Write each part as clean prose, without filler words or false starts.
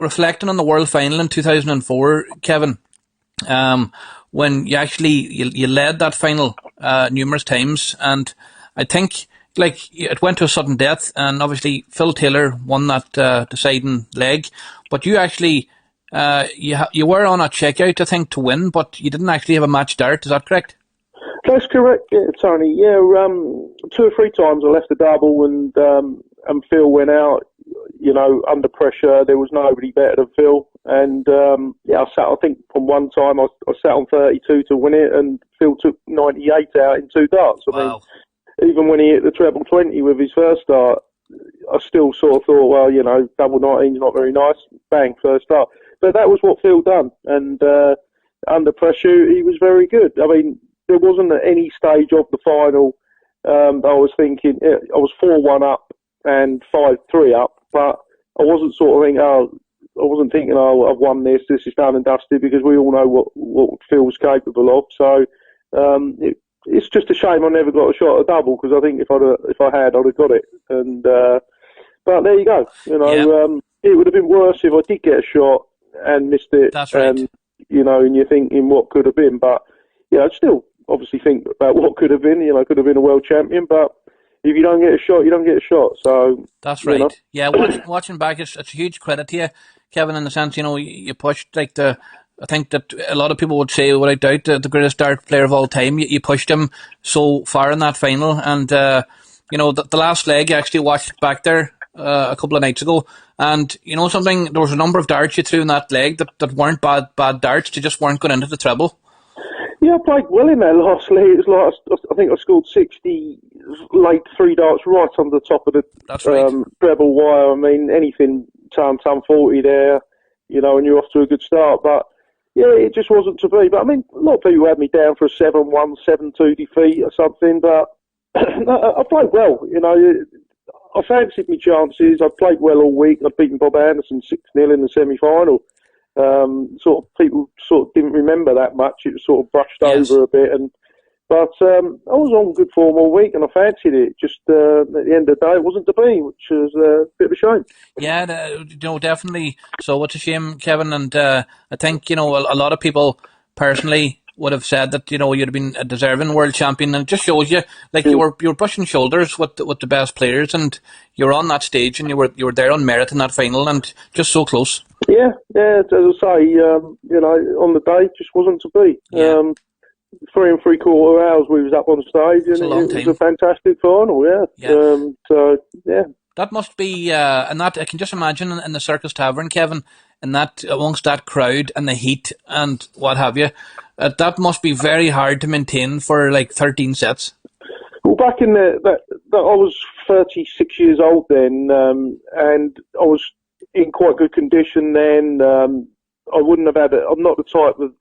reflecting on the World Final in 2004, Kevin, when you led that final numerous times, and I think it went to a sudden death, and obviously Phil Taylor won that deciding leg, but you actually you were on a checkout, I think, to win, but you didn't actually have a match dart. Is that correct? That's correct, yeah, Tony. Yeah, 2 or 3 times I left the double, and Phil went out, under pressure. There was nobody better than Phil. And, I think from one time I sat on 32 to win it, and Phil took 98 out in 2 darts. Wow. I mean, even when he hit the treble 20 with his first dart, I still sort of thought, well, double 19's not very nice. Bang, first dart. But that was what Phil done. And under pressure, he was very good. I mean, there wasn't at any stage of the final I was thinking, I was 4-1 up and 5-3 up, but I wasn't thinking, I've won this is done and dusted, because we all know what Phil's capable of. So it's just a shame I never got a shot at a double, because I think if I had, I'd have got it. And but there you go. It would have been worse if I did get a shot and missed it. That's right. And you're thinking what could have been, but I'd still obviously think about what could have been. Could have been a world champion, but if you don't get a shot, you don't get a shot. So that's right. Yeah, watching back, it's a huge credit to you, Kevin, in the sense, you pushed I think that a lot of people would say, without doubt, the greatest dart player of all time. You pushed him so far in that final, and the last leg, you actually watched it back there a couple of nights ago, and something, there was a number of darts you threw in that leg that weren't bad darts. They just weren't going into the treble. Yeah, I played well in that last league. It was I think I scored 60, laid 3 darts right on the top of the treble wire. I mean, anything turn 40 there, and you're off to a good start. But yeah, it just wasn't to be. But I mean, a lot of people had me down for a 7-1, 7-2 defeat or something. But I played well. I fancied my chances. I played well all week. I'd beaten Bob Anderson 6-0 in the semi-final. People didn't remember that much. It was sort of brushed over a bit, but I was on good form all week, and I fancied it. Just at the end of the day, it wasn't to be, which was a bit of a shame. Yeah, definitely. So it's a shame, Kevin, and I think a lot of people personally would have said that you'd have been a deserving world champion, and it just shows you you were brushing shoulders with the best players, and you were on that stage, and you were there on merit in that final, and just so close. Yeah, as I say, on the day, just wasn't to be. Yeah. 3 3/4 hours we was up on stage, and it was a fantastic final. Yeah. That must be, and that I can just imagine in the Circus Tavern, Kevin, and that amongst that crowd and the heat and what have you, that must be very hard to maintain for 13 sets. Well, back in I was 36 years old then, and I was in quite good condition then. I wouldn't have had I'm not the type of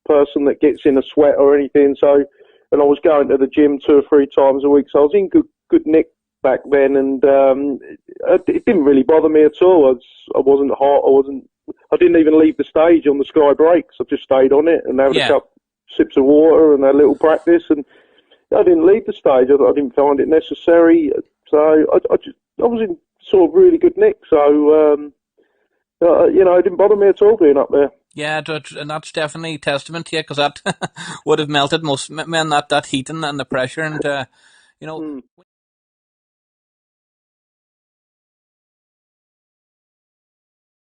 person that gets in a sweat or anything, and I was going to the gym 2 or 3 times a week, so I was in good nick back then, and it didn't really bother me at all. I wasn't hot. I didn't even leave the stage on the Sky Breaks. I just stayed on it and had a couple sips of water and a little practice, and I didn't leave the stage. I didn't find it necessary, so I was in sort of really good nick. So it didn't bother me at all being up there. Yeah, and that's definitely testament to you, because that would have melted most men, that heat and the pressure, and